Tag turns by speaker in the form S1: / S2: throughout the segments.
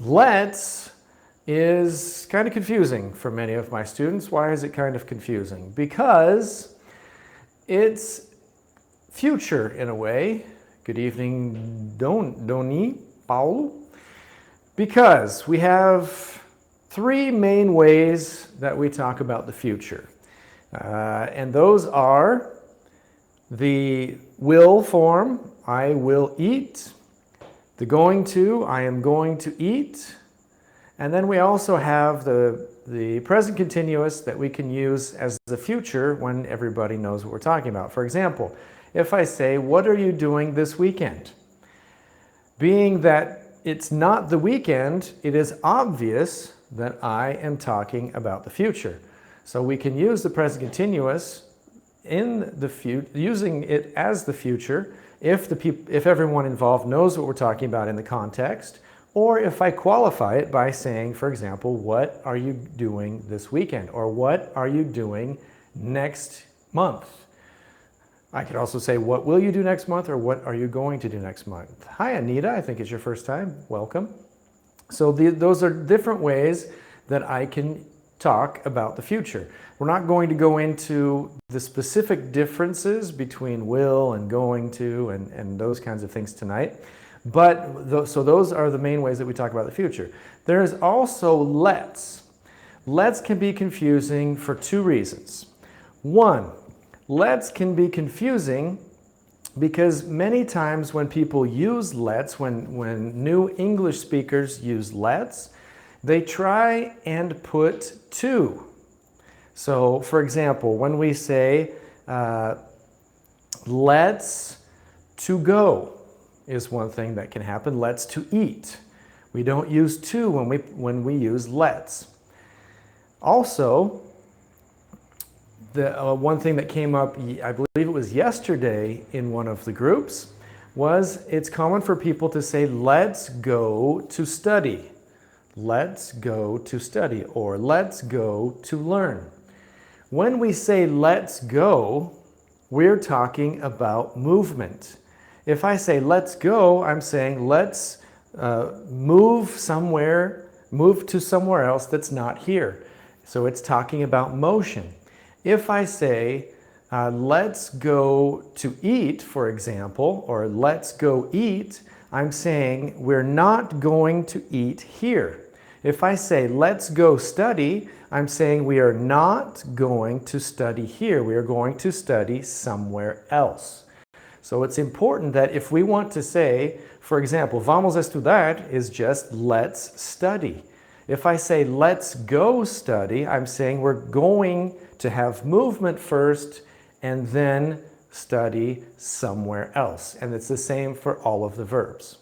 S1: Let's is kind of confusing for many of my students. Why is it kind of confusing? Because it's future in a way. Good evening, Doni, Paulo. Because we have three main ways that we talk about the future. And those are the will form, I will eat. The going to, I am going to eat. And then we also have the present continuous that we can use as the future when everybody knows what we're talking about. For example, if I say, what are you doing this weekend? Being that it's not the weekend, it is obvious that I am talking about the future. So we can use the present continuous in the future, using it as the future if everyone involved knows what we're talking about in the context, or if I qualify it by saying, for example, what are you doing this weekend? Or what are you doing next month? I could also say, what will you do next month? Or what are you going to do next month? Hi, Anita. I think it's your first time. Welcome. So those are different ways that I can talk about the future. We're not going to go into the specific differences between will and going to and those kinds of things tonight. But so those are the main ways that we talk about the future. There's also let's. Let's can be confusing for two reasons. One, let's can be confusing because many times when people use let's, when new English speakers use let's, they try and put to. So, for example, when we say let's to go is one thing that can happen. Let's to eat. We don't use to when we use let's. Also, the one thing that came up, I believe it was yesterday in one of the groups, was it's common for people to say, let's go to study. Let's go to study, or let's go to learn. When we say let's go, we're talking about movement. If I say let's go, I'm saying let's move to somewhere else that's not here. So it's talking about motion. If I say let's go to eat, for example, or let's go eat, I'm saying we're not going to eat here. If I say let's go study, I'm saying we are not going to study here. We are going to study somewhere else. So it's important that if we want to say, for example, vamos estudar is just let's study. If I say let's go study, I'm saying we're going to have movement first and then study somewhere else. And it's the same for all of the verbs.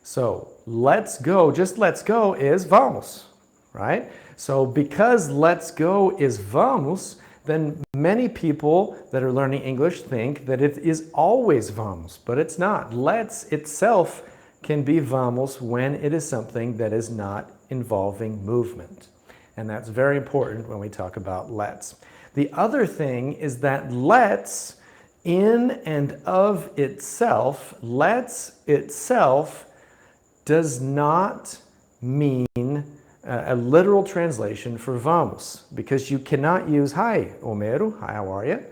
S1: So let's go, just let's go is vamos, right? So because let's go is vamos, then many people that are learning English think that it is always vamos, but it's not. Let's itself can be vamos when it is something that is not involving movement. And that's very important when we talk about let's. The other thing is that let's in and of itself, let's itself does not mean a literal translation for vamos, because you cannot use, hi, Homero, hi, how are you?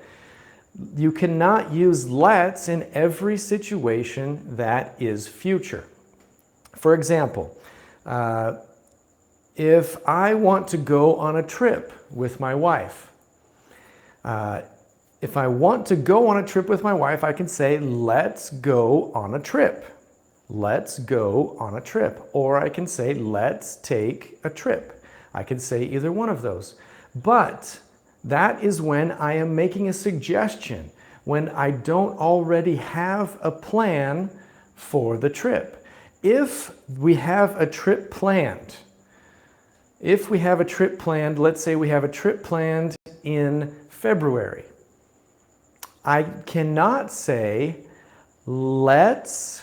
S1: You cannot use let's in every situation that is future. For example, if I want to go on a trip with my wife, if I want to go on a trip with my wife, I can say, let's go on a trip. Let's go on a trip. Or I can say, let's take a trip. I can say either one of those. But that is when I am making a suggestion, when I don't already have a plan for the trip. If we have a trip planned, let's say we have a trip planned in February, I cannot say, let's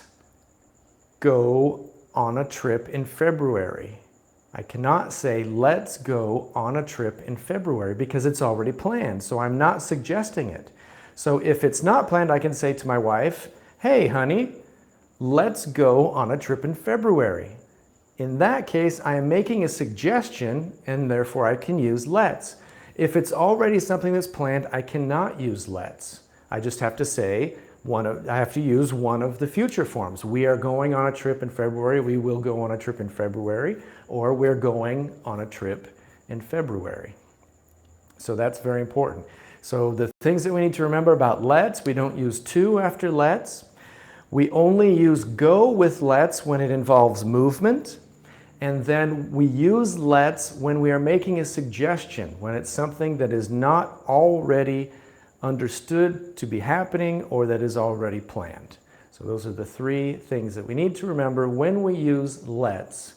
S1: go on a trip in February. I cannot say, let's go on a trip in February, because it's already planned, so I'm not suggesting it. So if it's not planned, I can say to my wife, hey, honey, let's go on a trip in February. In that case, I am making a suggestion, and therefore I can use let's. If it's already something that's planned, I cannot use let's. I just have to say, I have to use one of the future forms. We are going on a trip in February, we will go on a trip in February, or we're going on a trip in February. So that's very important. So the things that we need to remember about let's, we don't use to after let's. We only use go with let's when it involves movement. And then we use let's when we are making a suggestion, when it's something that is not already understood to be happening or that is already planned. So those are the three things that we need to remember when we use let's.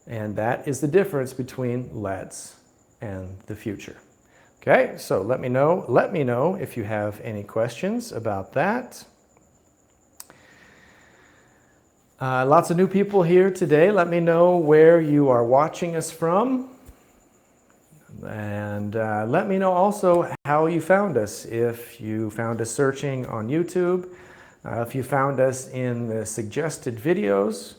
S1: And that is the difference between let's and the future. Okay, so let me know if you have any questions about that. Lots of new people here today. Let me know where you are watching us from. And let me know also how you found us. If you found us searching on YouTube, if you found us in the suggested videos,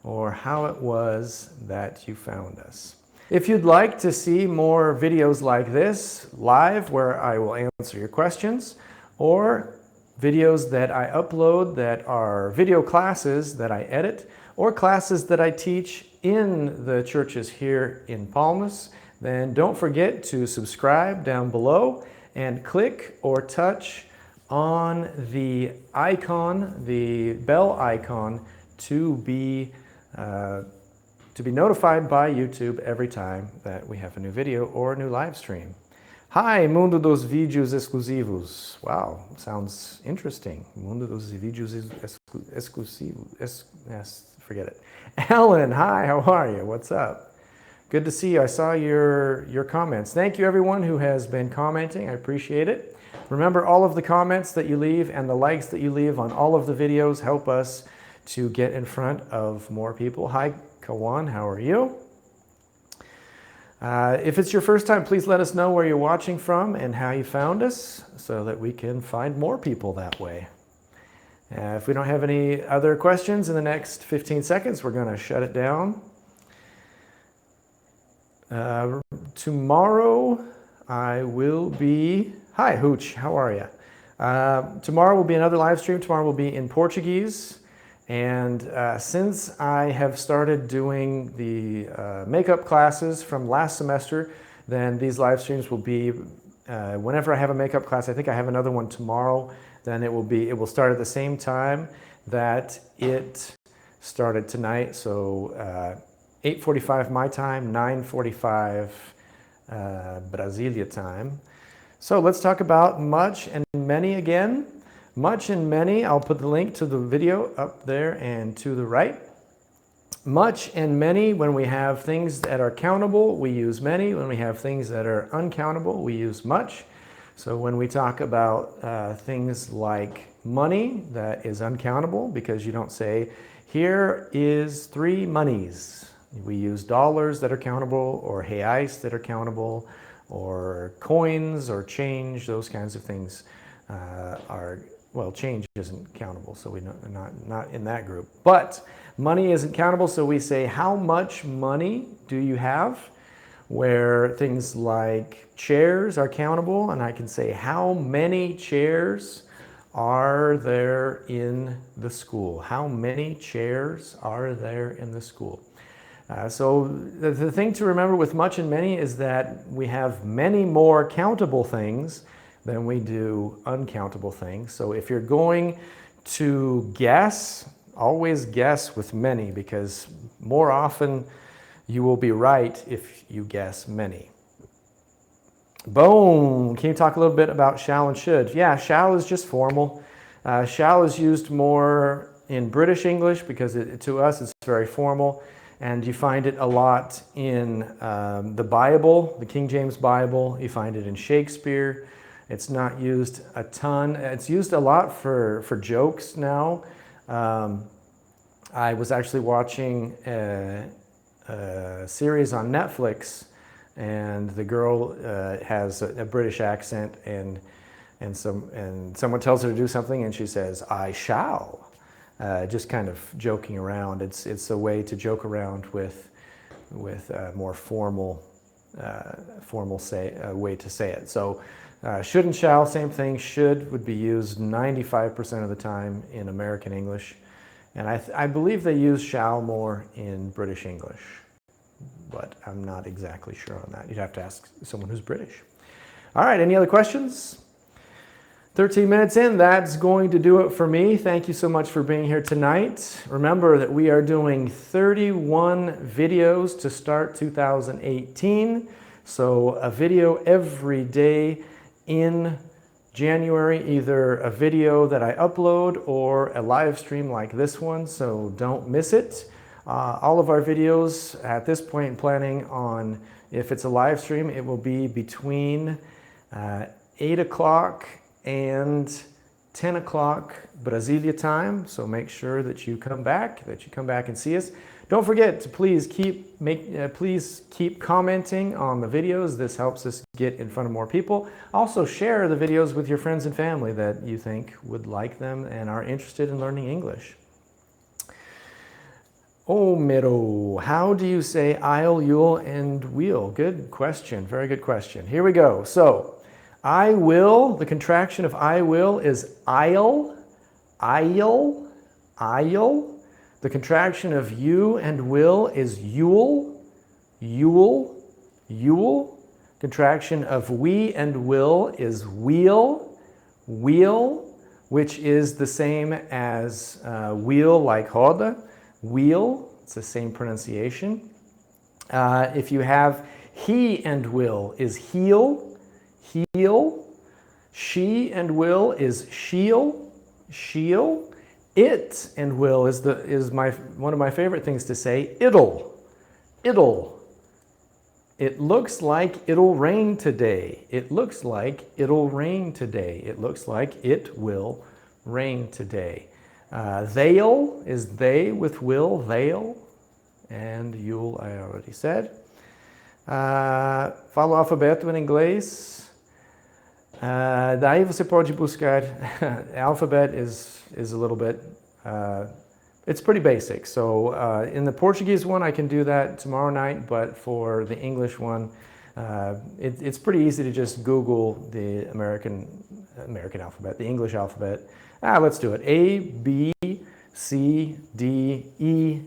S1: or how it was that you found us. If you'd like to see more videos like this live where I will answer your questions, or videos that I upload that are video classes that I edit, or classes that I teach in the churches here in Palmas, then don't forget to subscribe down below and click or touch on the icon, the bell icon, to be notified by YouTube every time that we have a new video or a new live stream. Hi, Mundo dos Vídeos Exclusivos. Wow, sounds interesting. Mundo dos Vídeos Exclusivos. Yes, forget it. Ellen, hi, how are you? What's up? Good to see you. I saw your comments. Thank you, everyone who has been commenting. I appreciate it. Remember, all of the comments that you leave and the likes that you leave on all of the videos help us to get in front of more people. Hi, Kawan, how are you? If it's your first time, please let us know where you're watching from and how you found us so that we can find more people that way. If we don't have any other questions in the next 15 seconds, we're going to shut it down. Tomorrow I will be... Hi, Hooch, how are you? Tomorrow will be another live stream. Tomorrow will be in Portuguese. And since I have started doing the makeup classes from last semester, then these live streams will be whenever I have a makeup class. I think I have another one tomorrow. Then it will start at the same time that it started tonight. So 8:45 my time, 9:45 Brasilia time. So let's talk about much and many again. Much and many, I'll put the link to the video up there and to the right. Much and many, when we have things that are countable, we use many. When we have things that are uncountable, we use much. So when we talk about things like money, that is uncountable because you don't say, here is 3 monies. We use dollars that are countable, or reais that are countable, or coins or change. Those kinds of things well, change isn't countable, so we're not in that group. But money isn't countable, so we say, how much money do you have? Where things like chairs are countable, and I can say, how many chairs are there in the school? How many chairs are there in the school? So the thing to remember with much and many is that we have many more countable things than we do uncountable things. So if you're going to guess, always guess with many, because more often you will be right if you guess many. Boom! Can you talk a little bit about shall and should? Yeah, shall is just formal. Shall is used more in British English because to us it's very formal. And you find it a lot in the Bible, the King James Bible. You find it in Shakespeare. It's not used a ton. It's used a lot for jokes now. I was actually watching a series on Netflix, and the girl has a British accent, and someone tells her to do something, and she says, "I shall." just kind of joking around. It's a way to joke around with more formal way to say it. So should and shall, same thing. Should would be used 95% of the time in American English, and I believe they use shall more in British English, but I'm not exactly sure on that. You'd have to ask someone who's British. All right, any other questions? 13 minutes in, that's going to do it for me. Thank you so much for being here tonight. Remember that we are doing 31 videos to start 2018. So a video every day in January, either a video that I upload or a live stream like this one, so don't miss it. All of our videos at this point planning on, if it's a live stream, it will be between 8 o'clock and 10 o'clock Brasilia time, so make sure that you come back and see us. Don't forget to please keep commenting on the videos. This helps us get in front of more people. Also share the videos with your friends and family that you think would like them and are interested in learning English. Omero, how do you say I'll, you'll, and we'll? Good question, very good question. Here we go. So, I will, the contraction of I will is I'll, I'll, I'll. The contraction of you and will is you'll, you'll, you'll. Contraction of we and will is we'll, we'll, which is the same as wheel like roda, wheel. It's the same pronunciation. If you have he and will is heel, heel. She and will is she'll, she'll. It and will is one of my favorite things to say, it'll, it'll. It looks like it'll rain today. It looks like it'll rain today. It looks like it will rain today. They'll is they with will, they'll. And you'll, I already said. Falo alfabeto em inglês. Daí você pode buscar, alphabet is a little bit, it's pretty basic. So in the Portuguese one, I can do that tomorrow night, but for the English one, it's pretty easy to just Google the American alphabet, the English alphabet. Let's do it. A, B, C, D, E,